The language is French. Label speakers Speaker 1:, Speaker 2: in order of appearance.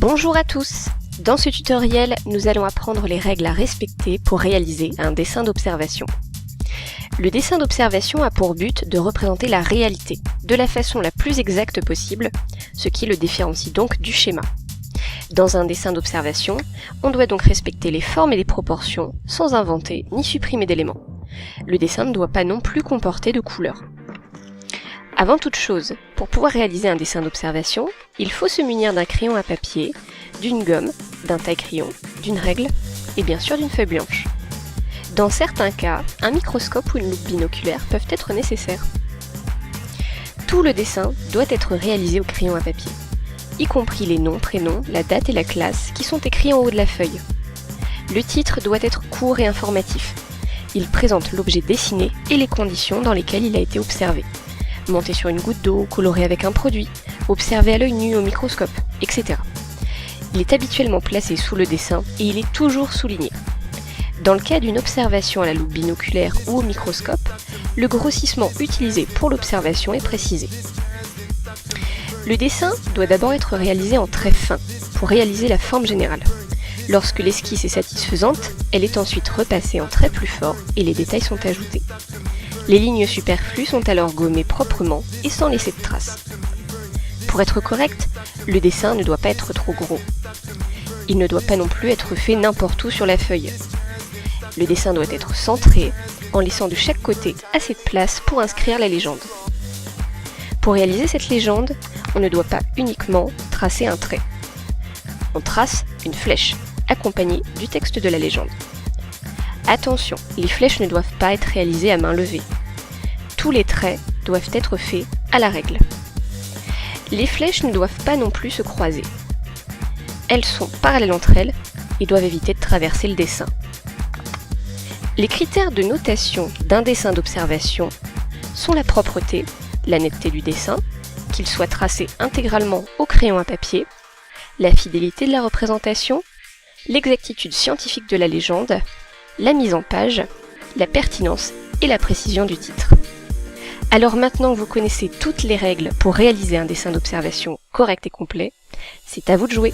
Speaker 1: Bonjour à tous! Dans ce tutoriel, nous allons apprendre les règles à respecter pour réaliser un dessin d'observation. Le dessin d'observation a pour but de représenter la réalité de la façon la plus exacte possible, ce qui le différencie donc du schéma. Dans un dessin d'observation, on doit donc respecter les formes et les proportions sans inventer ni supprimer d'éléments. Le dessin ne doit pas non plus comporter de couleurs. Avant toute chose, pour pouvoir réaliser un dessin d'observation, il faut se munir d'un crayon à papier, d'une gomme, d'un taille-crayon, d'une règle et bien sûr d'une feuille blanche. Dans certains cas, un microscope ou une loupe binoculaire peuvent être nécessaires. Tout le dessin doit être réalisé au crayon à papier, y compris les noms, prénoms, la date et la classe qui sont écrits en haut de la feuille. Le titre doit être court et informatif. Il présente l'objet dessiné et les conditions dans lesquelles il a été observé. Monté sur une goutte d'eau, coloré avec un produit, observé à l'œil nu au microscope, etc. Il est habituellement placé sous le dessin et il est toujours souligné. Dans le cas d'une observation à la loupe binoculaire ou au microscope, le grossissement utilisé pour l'observation est précisé. Le dessin doit d'abord être réalisé en traits fins pour réaliser la forme générale. Lorsque l'esquisse est satisfaisante, elle est ensuite repassée en traits plus forts et les détails sont ajoutés. Les lignes superflues sont alors gommées proprement et sans laisser de traces. Pour être correct, le dessin ne doit pas être trop gros. Il ne doit pas non plus être fait n'importe où sur la feuille. Le dessin doit être centré, en laissant de chaque côté assez de place pour inscrire la légende. Pour réaliser cette légende, on ne doit pas uniquement tracer un trait. On trace une flèche, accompagnée du texte de la légende. Attention, les flèches ne doivent pas être réalisées à main levée. Tous les traits doivent être faits à la règle. Les flèches ne doivent pas non plus se croiser. Elles sont parallèles entre elles et doivent éviter de traverser le dessin. Les critères de notation d'un dessin d'observation sont la propreté, la netteté du dessin, qu'il soit tracé intégralement au crayon à papier, la fidélité de la représentation, l'exactitude scientifique de la légende, la mise en page, la pertinence et la précision du titre. Alors maintenant que vous connaissez toutes les règles pour réaliser un dessin d'observation correct et complet, c'est à vous de jouer.